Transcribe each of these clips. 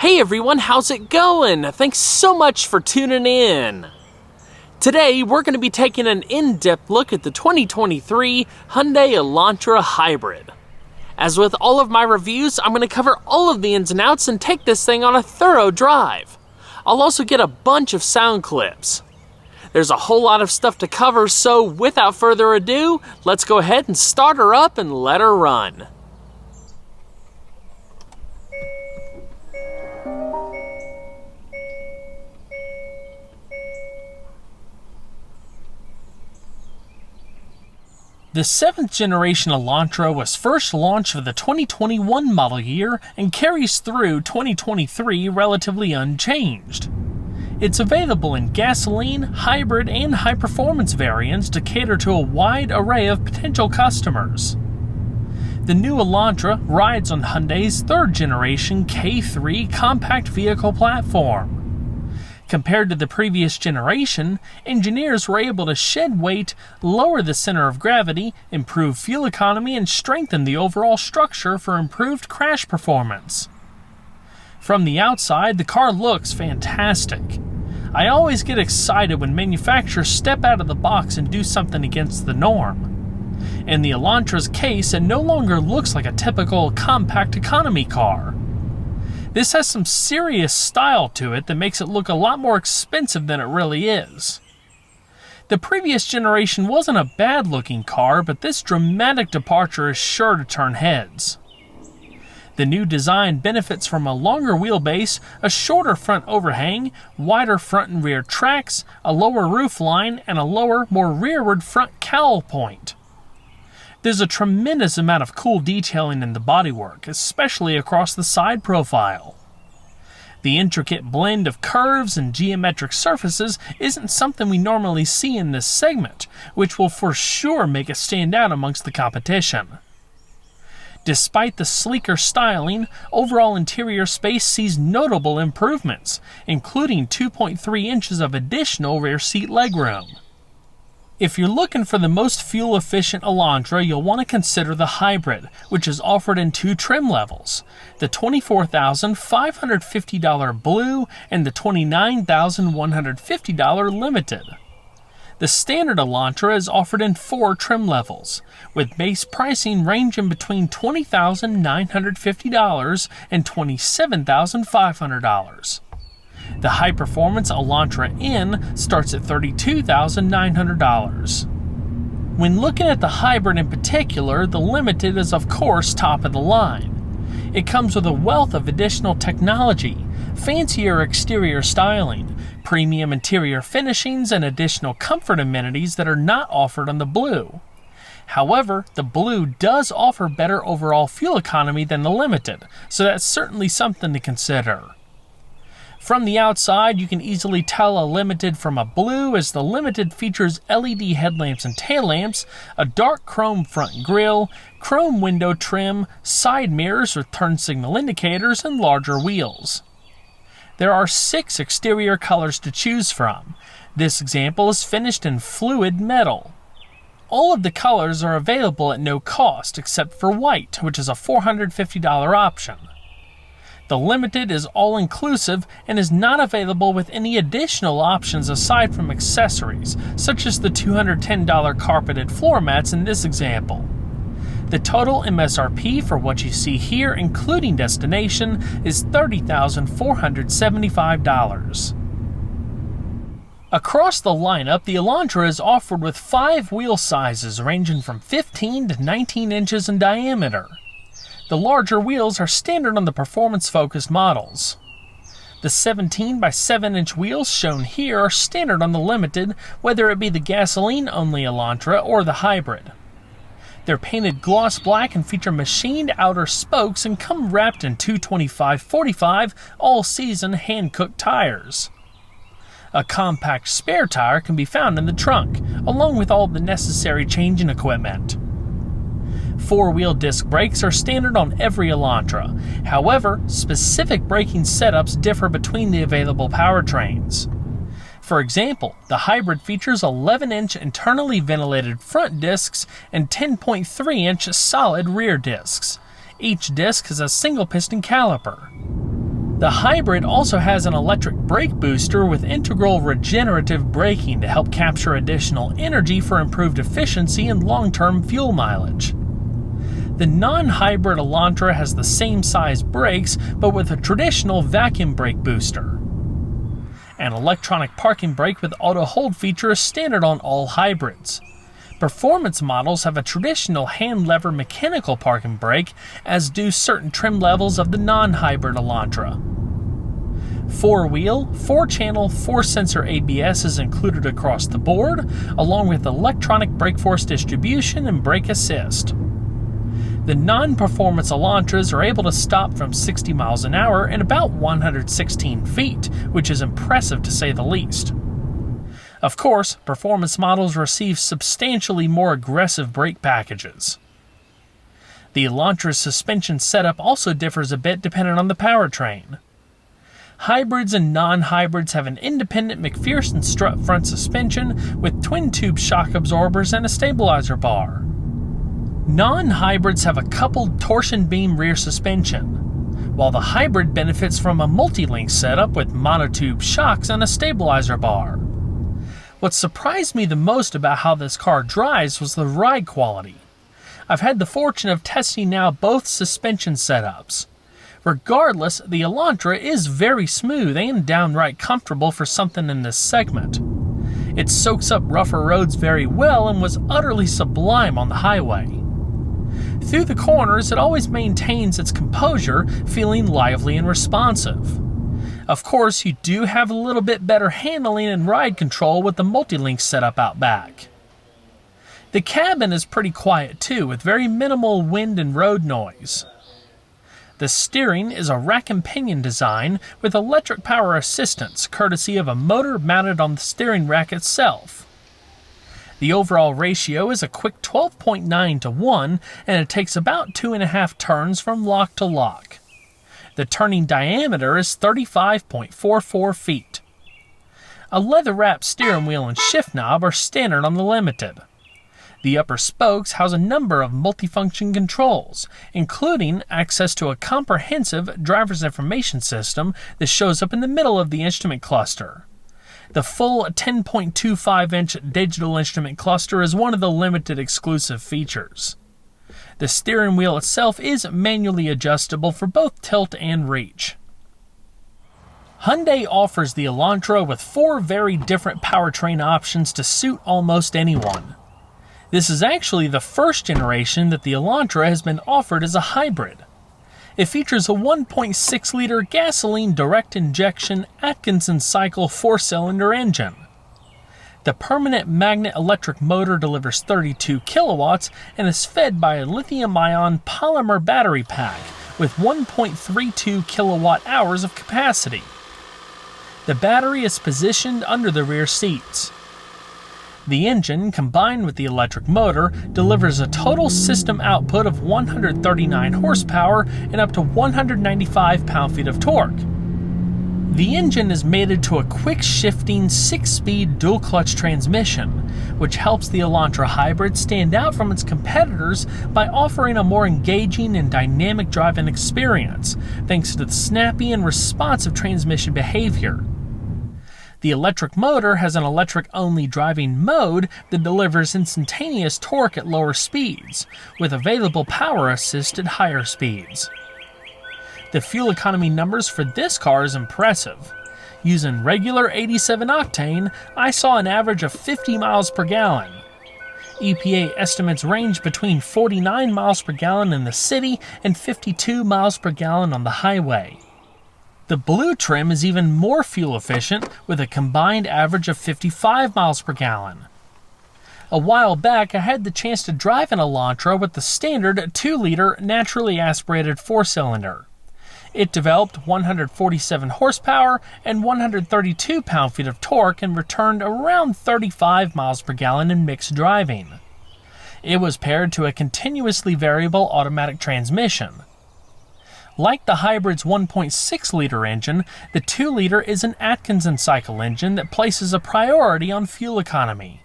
Hey everyone, how's it going? Thanks so much for tuning in. Today we're going to be taking an in-depth look at the 2023 Hyundai Elantra Hybrid. As with all of my reviews, I'm going to cover all of the ins and outs and take this thing on a thorough drive. I'll also get a bunch of sound clips. There's a whole lot of stuff to cover, so without further ado, let's go ahead and start her up and let her run. The 7th generation Elantra was first launched for the 2021 model year and carries through 2023 relatively unchanged. It's available in gasoline, hybrid, and high-performance variants to cater to a wide array of potential customers. The new Elantra rides on Hyundai's 3rd generation K3 compact vehicle platform. Compared to the previous generation, engineers were able to shed weight, lower the center of gravity, improve fuel economy, and strengthen the overall structure for improved crash performance. From the outside, the car looks fantastic. I always get excited when manufacturers step out of the box and do something against the norm. In the Elantra's case, it no longer looks like a typical compact economy car. This has some serious style to it that makes it look a lot more expensive than it really is. The previous generation wasn't a bad-looking car, but this dramatic departure is sure to turn heads. The new design benefits from a longer wheelbase, a shorter front overhang, wider front and rear tracks, a lower roof line, and a lower, more rearward front cowl point. There's a tremendous amount of cool detailing in the bodywork, especially across the side profile. The intricate blend of curves and geometric surfaces isn't something we normally see in this segment, which will for sure make it stand out amongst the competition. Despite the sleeker styling, overall interior space sees notable improvements, including 2.3 inches of additional rear seat legroom. If you're looking for the most fuel-efficient Elantra, you'll want to consider the Hybrid, which is offered in 2 trim levels, the $24,550 Blue and the $29,150 Limited. The standard Elantra is offered in 4 trim levels, with base pricing ranging between $20,950 and $27,500. The high-performance Elantra N starts at $32,900. When looking at the Hybrid in particular, the Limited is of course top of the line. It comes with a wealth of additional technology, fancier exterior styling, premium interior finishings, and additional comfort amenities that are not offered on the Blue. However, the Blue does offer better overall fuel economy than the Limited, so that's certainly something to consider. From the outside, you can easily tell a Limited from a Blue, as the Limited features LED headlamps and tail lamps, a dark chrome front grille, chrome window trim, side mirrors with turn signal indicators, and larger wheels. There are 6 exterior colors to choose from. This example is finished in fluid metal. All of the colors are available at no cost except for white, which is a $450 option. The Limited is all-inclusive and is not available with any additional options aside from accessories, such as the $210 carpeted floor mats in this example. The total MSRP for what you see here, including destination, is $30,475. Across the lineup, the Elantra is offered with 5 wheel sizes ranging from 15 to 19 inches in diameter. The larger wheels are standard on the performance-focused models. The 17 by 7 inch wheels shown here are standard on the Limited, whether it be the gasoline-only Elantra or the Hybrid. They're painted gloss black and feature machined outer spokes and come wrapped in 225/45 all-season hand-cooked tires. A compact spare tire can be found in the trunk, along with all the necessary changing equipment. 4-wheel disc brakes are standard on every Elantra. However, specific braking setups differ between the available powertrains. For example, the Hybrid features 11-inch internally ventilated front discs and 10.3-inch solid rear discs. Each disc has a single piston caliper. The Hybrid also has an electric brake booster with integral regenerative braking to help capture additional energy for improved efficiency and long-term fuel mileage. The non-hybrid Elantra has the same size brakes, but with a traditional vacuum brake booster. An electronic parking brake with auto hold feature is standard on all hybrids. Performance models have a traditional hand lever mechanical parking brake, as do certain trim levels of the non-hybrid Elantra. 4-wheel, 4-channel, 4-sensor ABS is included across the board, along with electronic brake force distribution and brake assist. The non-performance Elantras are able to stop from 60 miles an hour in about 116 feet, which is impressive to say the least. Of course, performance models receive substantially more aggressive brake packages. The Elantra's suspension setup also differs a bit depending on the powertrain. Hybrids and non-hybrids have an independent McPherson strut front suspension with twin-tube shock absorbers and a stabilizer bar. Non-hybrids have a coupled torsion beam rear suspension, while the hybrid benefits from a multi-link setup with monotube shocks and a stabilizer bar. What surprised me the most about how this car drives was the ride quality. I've had the fortune of testing now both suspension setups. Regardless, the Elantra is very smooth and downright comfortable for something in this segment. It soaks up rougher roads very well and was utterly sublime on the highway. Through the corners, it always maintains its composure, feeling lively and responsive. Of course, you do have a little bit better handling and ride control with the multi-link setup out back. The cabin is pretty quiet too, with very minimal wind and road noise. The steering is a rack and pinion design with electric power assistance, courtesy of a motor mounted on the steering rack itself. The overall ratio is a quick 12.9 to 1, and it takes about 2.5 turns from lock to lock. The turning diameter is 35.44 feet. A leather-wrapped steering wheel and shift knob are standard on the Limited. The upper spokes house a number of multifunction controls, including access to a comprehensive driver's information system that shows up in the middle of the instrument cluster. The full 10.25-inch digital instrument cluster is one of the Limited exclusive features. The steering wheel itself is manually adjustable for both tilt and reach. Hyundai offers the Elantra with 4 very different powertrain options to suit almost anyone. This is actually the first generation that the Elantra has been offered as a hybrid. It features a 1.6-liter gasoline direct injection Atkinson cycle 4-cylinder engine. The permanent magnet electric motor delivers 32 kilowatts and is fed by a lithium-ion polymer battery pack with 1.32 kilowatt hours of capacity. The battery is positioned under the rear seats. The engine, combined with the electric motor, delivers a total system output of 139 horsepower and up to 195 pound-feet of torque. The engine is mated to a quick-shifting 6-speed dual-clutch transmission, which helps the Elantra Hybrid stand out from its competitors by offering a more engaging and dynamic driving experience, thanks to the snappy and responsive transmission behavior. The electric motor has an electric-only driving mode that delivers instantaneous torque at lower speeds, with available power assist at higher speeds. The fuel economy numbers for this car is impressive. Using regular 87 octane, I saw an average of 50 miles per gallon. EPA estimates range between 49 miles per gallon in the city and 52 miles per gallon on the highway. The blue trim is even more fuel efficient with a combined average of 55 miles per gallon. A while back, I had the chance to drive an Elantra with the standard 2-liter naturally aspirated 4-cylinder. It developed 147 horsepower and 132 pound-feet of torque and returned around 35 miles per gallon in mixed driving. It was paired to a continuously variable automatic transmission. Like the hybrid's 1.6-liter engine, the 2-liter is an Atkinson cycle engine that places a priority on fuel economy.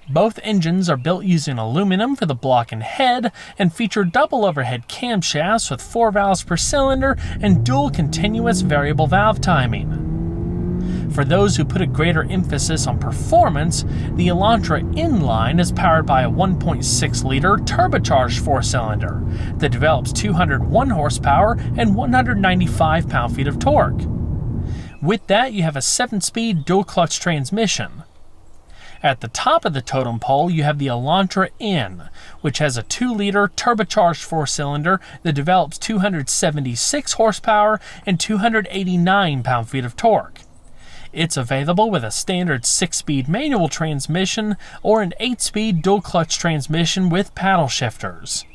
Both engines are built using aluminum for the block and head and feature double overhead camshafts with 4 valves per cylinder and dual continuous variable valve timing. For those who put a greater emphasis on performance, the Elantra Inline is powered by a 1.6-liter turbocharged 4-cylinder that develops 201 horsepower and 195 pound-feet of torque. With that, you have a 7-speed dual-clutch transmission. At the top of the totem pole, you have the Elantra N, which has a 2-liter turbocharged 4-cylinder that develops 276 horsepower and 289 pound-feet of torque. It's available with a standard 6-speed manual transmission or an 8-speed dual-clutch transmission with paddle shifters.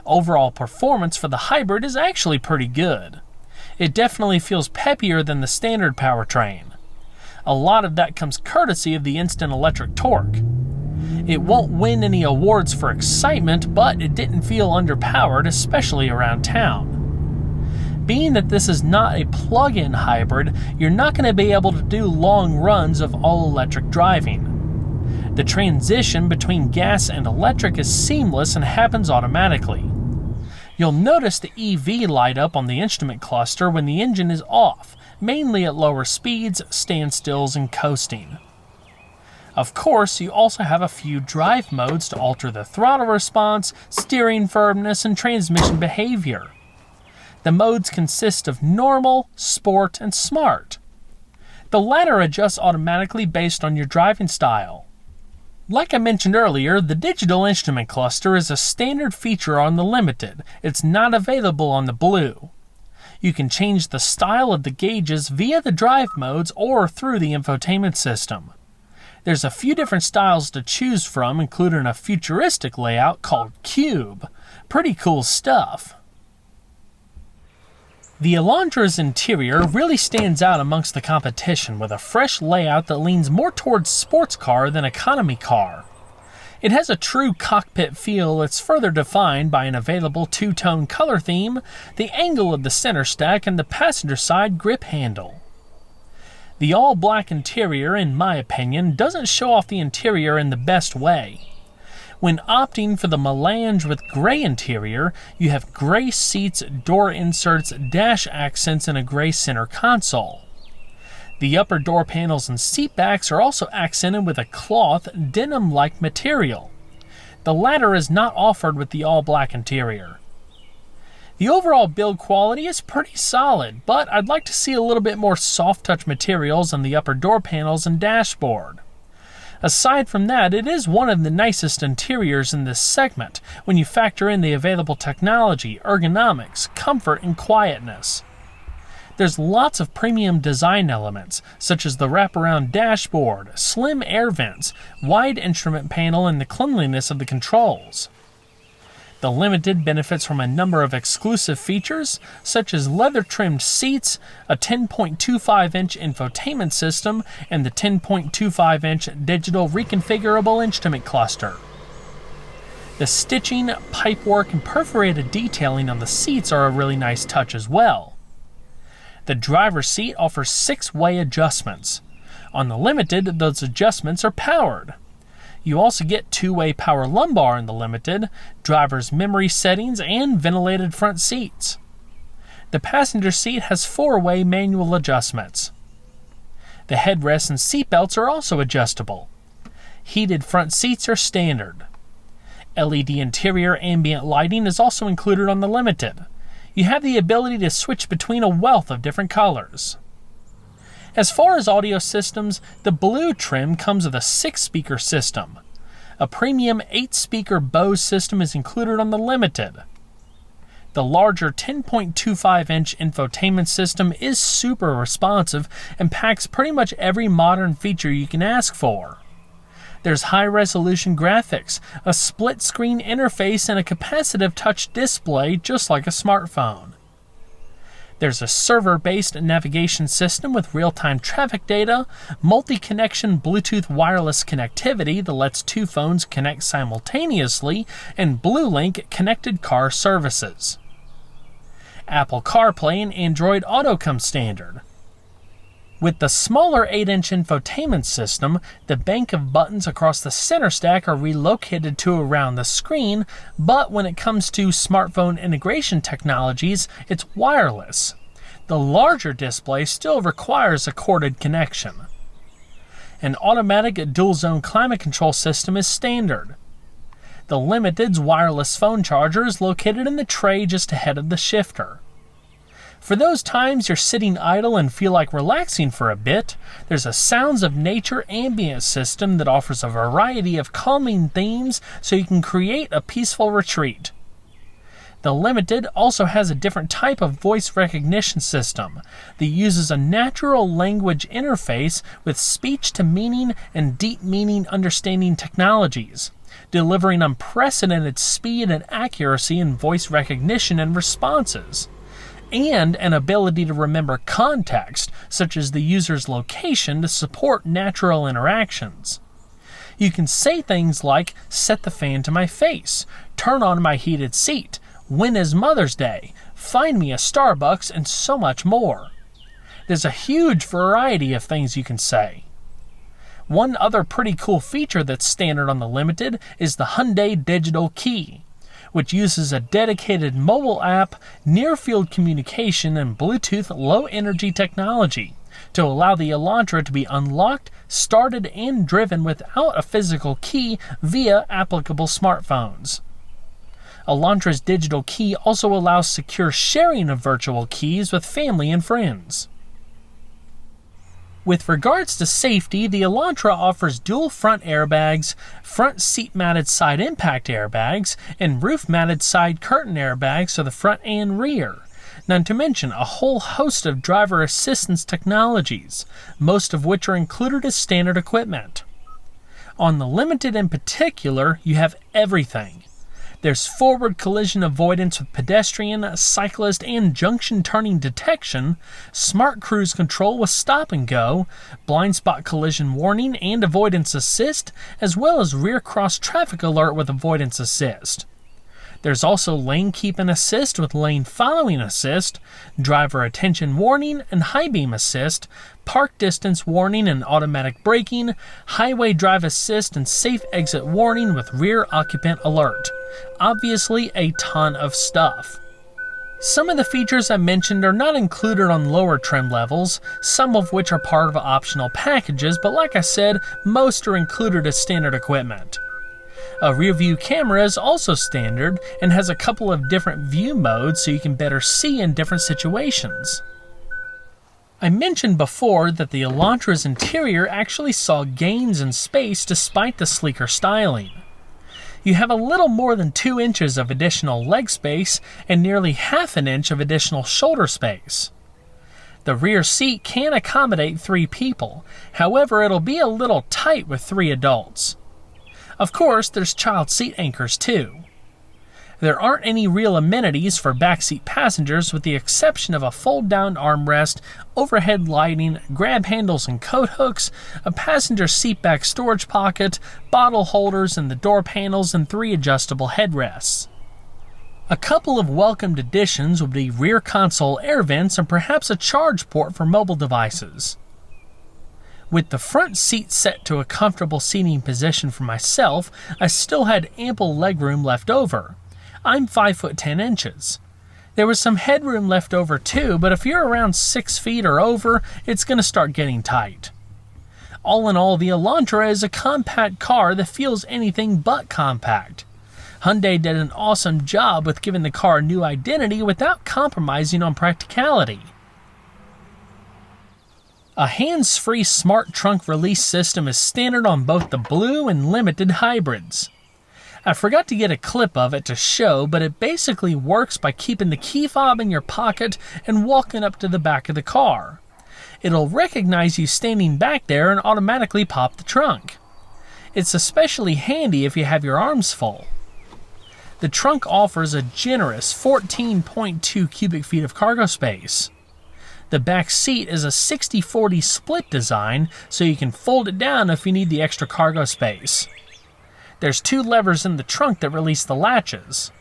Overall performance for the hybrid is actually pretty good. It definitely feels peppier than the standard powertrain. A lot of that comes courtesy of the instant electric torque. It won't win any awards for excitement, but it didn't feel underpowered, especially around town. Being that this is not a plug-in hybrid, you're not going to be able to do long runs of all-electric driving. The transition between gas and electric is seamless and happens automatically. You'll notice the EV light up on the instrument cluster when the engine is off, mainly at lower speeds, standstills, and coasting. Of course, you also have a few drive modes to alter the throttle response, steering firmness, and transmission behavior. The modes consist of normal, sport, and smart. The latter adjusts automatically based on your driving style. Like I mentioned earlier, the digital instrument cluster is a standard feature on the Limited. It's not available on the Blue. You can change the style of the gauges via the drive modes or through the infotainment system. There's a few different styles to choose from, including a futuristic layout called Cube. Pretty cool stuff. The Elantra's interior really stands out amongst the competition with a fresh layout that leans more towards sports car than economy car. It has a true cockpit feel that's further defined by an available 2-tone color theme, the angle of the center stack, and the passenger side grip handle. The all-black interior, in my opinion, doesn't show off the interior in the best way. When opting for the melange with gray interior, you have gray seats, door inserts, dash accents, and a gray center console. The upper door panels and seat backs are also accented with a cloth, denim-like material. The latter is not offered with the all-black interior. The overall build quality is pretty solid, but I'd like to see a little bit more soft-touch materials on the upper door panels and dashboard. Aside from that, it is one of the nicest interiors in this segment when you factor in the available technology, ergonomics, comfort, and quietness. There's lots of premium design elements, such as the wraparound dashboard, slim air vents, wide instrument panel, and the cleanliness of the controls. The Limited benefits from a number of exclusive features, such as leather-trimmed seats, a 10.25-inch infotainment system, and the 10.25-inch digital reconfigurable instrument cluster. The stitching, pipework, and perforated detailing on the seats are a really nice touch as well. The driver's seat offers 6-way adjustments. On the Limited, those adjustments are powered. You also get 2-way power lumbar in the Limited, driver's memory settings, and ventilated front seats. The passenger seat has 4-way manual adjustments. The headrests and seatbelts are also adjustable. Heated front seats are standard. LED interior ambient lighting is also included on the Limited. You have the ability to switch between a wealth of different colors. As far as audio systems, the Blue trim comes with a 6-speaker system. A premium 8-speaker Bose system is included on the Limited. The larger 10.25-inch infotainment system is super responsive and packs pretty much every modern feature you can ask for. There's high-resolution graphics, a split-screen interface, and a capacitive touch display just like a smartphone. There's a server-based navigation system with real-time traffic data, multi-connection Bluetooth wireless connectivity that lets 2 phones connect simultaneously, and BlueLink connected car services. Apple CarPlay and Android Auto come standard. With the smaller 8-inch infotainment system, the bank of buttons across the center stack are relocated to around the screen, but when it comes to smartphone integration technologies, it's wireless. The larger display still requires a corded connection. An automatic dual-zone climate control system is standard. The Limited's wireless phone charger is located in the tray just ahead of the shifter. For those times you're sitting idle and feel like relaxing for a bit, there's a Sounds of Nature ambient system that offers a variety of calming themes so you can create a peaceful retreat. The Limited also has a different type of voice recognition system that uses a natural language interface with speech-to-meaning and deep meaning understanding technologies, delivering unprecedented speed and accuracy in voice recognition and responses, and an ability to remember context, such as the user's location, to support natural interactions. You can say things like, "Set the fan to my face," "Turn on my heated seat," "When is Mother's Day?" "Find me a Starbucks," and so much more. There's a huge variety of things you can say. One other pretty cool feature that's standard on the Limited is the Hyundai Digital Key, which uses a dedicated mobile app, near-field communication, and Bluetooth low-energy technology to allow the Elantra to be unlocked, started, and driven without a physical key via applicable smartphones. Elantra's digital key also allows secure sharing of virtual keys with family and friends. With regards to safety, the Elantra offers dual front airbags, front seat-mounted side impact airbags, and roof-mounted side curtain airbags for the front and rear, not to mention a whole host of driver assistance technologies, most of which are included as standard equipment. On the Limited in particular, you have everything. There's forward collision avoidance with pedestrian, cyclist, and junction turning detection, smart cruise control with stop and go, blind spot collision warning and avoidance assist, as well as rear cross traffic alert with avoidance assist. There's also lane keeping assist with lane following assist, driver attention warning and high beam assist, park distance warning and automatic braking, highway drive assist and safe exit warning with rear occupant alert. Obviously a ton of stuff. Some of the features I mentioned are not included on lower trim levels, some of which are part of optional packages, but like I said, most are included as standard equipment. A rear view camera is also standard and has a couple of different view modes so you can better see in different situations. I mentioned before that the Elantra's interior actually saw gains in space despite the sleeker styling. You have a little more than 2 inches of additional leg space and nearly half an inch of additional shoulder space. The rear seat can accommodate 3 people, however it'll be a little tight with 3 adults. Of course, there's child seat anchors too. There aren't any real amenities for backseat passengers with the exception of a fold-down armrest, overhead lighting, grab handles and coat hooks, a passenger seatback storage pocket, bottle holders in the door panels, and 3 adjustable headrests. A couple of welcomed additions would be rear console air vents and perhaps a charge port for mobile devices. With the front seat set to a comfortable seating position for myself, I still had ample legroom left over. I'm 5 foot 10 inches. There was some headroom left over too, but if you're around 6 feet or over, it's going to start getting tight. All in all, the Elantra is a compact car that feels anything but compact. Hyundai did an awesome job with giving the car a new identity without compromising on practicality. A hands-free smart trunk release system is standard on both the Blue and Limited hybrids. I forgot to get a clip of it to show, but it basically works by keeping the key fob in your pocket and walking up to the back of the car. It'll recognize you standing back there and automatically pop the trunk. It's especially handy if you have your arms full. The trunk offers a generous 14.2 cubic feet of cargo space. The back seat is a 60-40 split design, so you can fold it down if you need the extra cargo space. There's 2 levers in the trunk that release the latches.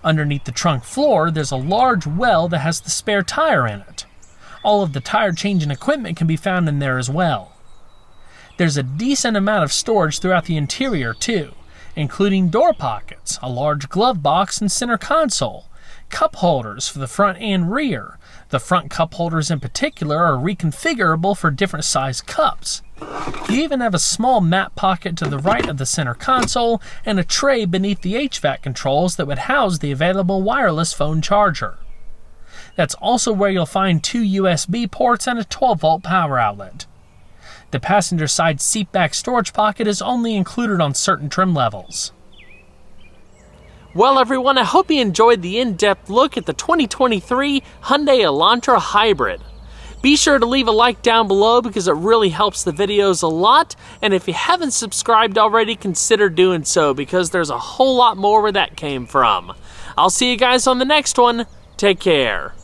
Underneath the trunk floor, there's a large well that has the spare tire in it. All of the tire changing equipment can be found in there as well. There's a decent amount of storage throughout the interior too, including door pockets, a large glove box and center console, cup holders for the front and rear. The front cup holders in particular are reconfigurable for different size cups. You even have a small map pocket to the right of the center console and a tray beneath the HVAC controls that would house the available wireless phone charger. That's also where you'll find 2 USB ports and a 12-volt power outlet. The passenger side seatback storage pocket is only included on certain trim levels. Well everyone, I hope you enjoyed the in-depth look at the 2023 Hyundai Elantra Hybrid. Be sure to leave a like down below because it really helps the videos a lot, and if you haven't subscribed already, consider doing so because there's a whole lot more where that came from. I'll see you guys on the next one. Take care.